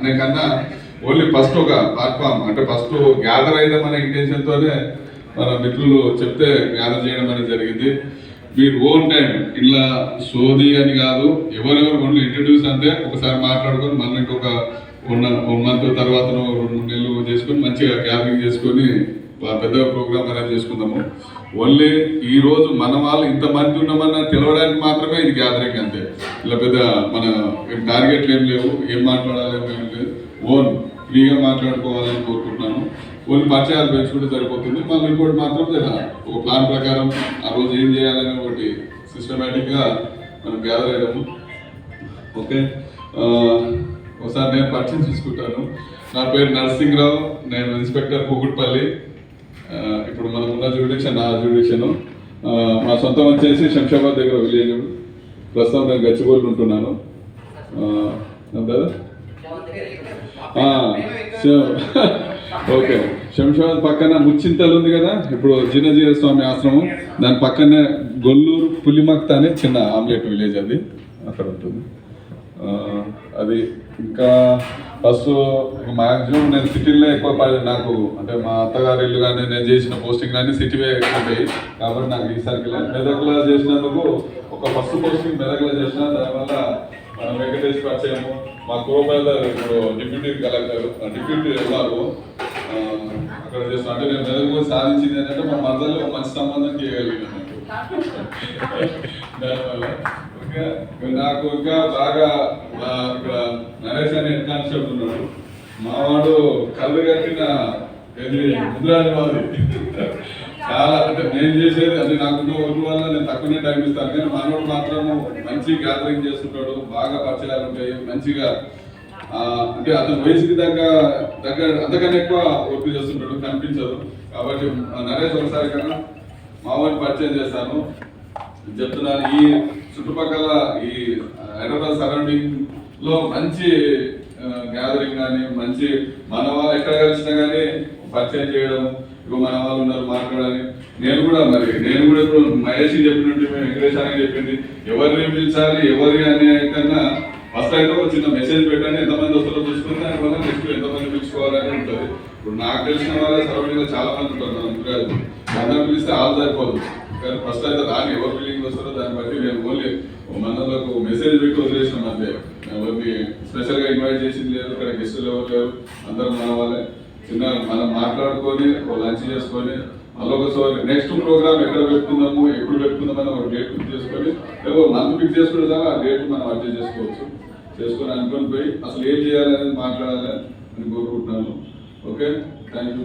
అనే కన్నా only first ఒక ప్లాట్ఫామ్ అంటే ఫస్ట్ గ్యాదర్ అయిదామనే ఇంటెన్షన్తోనే మన మిత్రులు చెప్తే గ్యాదర్ చేయడం అనేది జరిగింది. మీరు ఓన్ టైం ఇలా సోది అని కాదు, ఎవరెవరు ఓన్లీ ఇంట్రడ్యూస్ అంటే ఒకసారి మాట్లాడుకొని మళ్ళీ ఇంకొక 1 మంత్ తర్వాత 2 నెలలు చేసుకొని మంచిగా గ్యాదరింగ్ చేసుకొని పెద్ద ప్రోగ్రామ్ అనేది చేసుకుందాము. ఓన్లీ ఈ రోజు మన వాళ్ళు ఇంతమంది ఉన్నామన్న తెలవడానికి మాత్రమే ఇది గ్యాదరింగ్ అంతే. ఇలా పెద్ద మన టార్గెట్లు ఏం లేవు, ఏం మాట్లాడాలి ఏం లేదు, ఓన్ ఫ్రీగా మాట్లాడుకోవాలని కోరుకుంటున్నాను. ఓన్లీ పరిచయాలు పెంచుకుంటే సరిపోతుంది. మళ్ళీ ఇంకోటి మాత్రం ఒక ప్లాన్ ప్రకారం ఆ రోజు ఏం చేయాలని ఒకటి సిస్టమేటిక్గా మనం గ్యాదర్ అయ్యాము. ఓకే, ఒకసారి నేను పరిచయం తీసుకుంటాను. నా పేరు నరసింహరావు, నేను ఇన్స్పెక్టర్ కూకుట్పల్లి. ఇప్పుడు మనం ఉన్న జ్యూడిక్షన్ నా జ్యూడిక్షను. మా సొంతం వచ్చేసి శంషాబాద్ దగ్గర విలేజ్. ప్రస్తుతం నేను గచ్చిబౌలి ఉంటున్నాను. ఓకే, శంషాబాద్ పక్కన ముచ్చింతలు ఉంది కదా, ఇప్పుడు జినజీర స్వామి ఆశ్రమం, దాని పక్కనే గొల్లూరు పులిమక్త అనే చిన్న ఆమ్లెట్ విలేజ్, అది అక్కడ ఉంటుంది. అది ఇంకా ఫస్ట్ మ్యాక్సిమం నేను సిటీలో ఎక్కువ నాకు అంటే మా అత్తగారి ఇల్లు కానీ నేను చేసిన పోస్టింగ్ కానీ సిటీవే ఎక్కువ ఉంటాయి. కాబట్టి నాకు ఈసారికి మెదక్లో చేసినందుకు ఒక ఫస్ట్ పోస్టింగ్ మెదక్లో చేసిన, దానివల్ల మనం వెంకటేష్ పరిచయము, మా కోపల్ ఇప్పుడు డిప్యూటీ కలెక్టర్ డిప్యూటీ ఎవరు అక్కడ చేస్తున్నా. అంటే నేను మెదక్ సాధించింది ఏంటంటే మా మధ్యలో మంచి సంబంధం చేయగలిగినాను దానివల్ల. నాకు ఇంకా బాగా ఇక్కడ నరేష్ అనే హెడ్ కానిస్టేబుల్ ఉన్నాడు. మావాడు కళ్ళు కట్టిన ముద్రాని వాది. చాలా అంటే నేను చేసేది అంటే నాకున్న ఊరి వల్ల నేను తక్కువనే టైం ఇస్తాను, కానీ మనోడు మాత్రము మంచి గ్యాదరింగ్ చేస్తుంటాడు, బాగా పరిచయాలు ఉంటాయి, మంచిగా అంటే అతని వయసుకి దగ్గర అంతకన్నా ఎక్కువ వర్క్ చేస్తుంటాడు, కనిపించదు. కాబట్టి నరేష్ ఒకసారి కన్నా మావాడిని పరిచయం చేస్తాను చెప్తున్నాను. ఈ చుట్టుపక్కల ఈ హైదరాబాద్ సరౌండింగ్ లో మంచి గ్యాదరింగ్ కానీ మంచి మన వాళ్ళు ఎక్కడ కలిసినా కానీ పరిచయం చేయడం, ఇప్పుడు మన వాళ్ళు ఉన్నారు మాట్లాడాలి. నేను కూడా ఇప్పుడు మహేష్ చెప్పినట్టు వెంకటేష్ అని చెప్పింది, ఎవరిని పిలిచాలి ఎవరి అనే కన్నా ఫస్ట్ అయితే ఒక చిన్న మెసేజ్ పెట్టాలి, ఎంతమంది వస్తారో చూసుకుని దానివల్ల నెక్స్ట్ ఎంతమంది పిలుచుకోవాలని ఉంటుంది. ఇప్పుడు నాకు తెలిసిన వాళ్ళ సరౌండింగ్ లో చాలా మంది ఉంటారు, అందరూ పిలిస్తే ఆల్ సరిపోదు. కానీ ఫస్ట్ అయితే రాని ఎవరు బిల్డింగ్ వస్తారో దాన్ని బట్టి నేను ఓన్లీ మనలకు మెసేజ్ పెట్టి వదిలేసినాం అంతే. ఎవరిని స్పెషల్గా ఇన్వైట్ చేసింది లేదు, ఇక్కడ గెస్టులు ఎవరు లేరు, అందరూ మన వాళ్ళే. చిన్న మనం మాట్లాడుకొని లంచ్ చేసుకొని మళ్ళీ ఒకసారి నెక్స్ట్ ప్రోగ్రామ్ ఎక్కడ పెట్టుకుందాము ఎప్పుడు పెట్టుకుందామని ఒక డేట్ ఫిక్స్ చేసుకొని లేకపోతే మంత్ ఫిక్స్ చేసుకుంటే చాలా ఆ డేట్ మనం అడ్జస్ట్ చేసుకోవచ్చు. చేసుకొని అనుకొని పోయి అసలు ఏం చేయాలనేది మాట్లాడాలి అని కోరుకుంటున్నాను. Okay, thank you.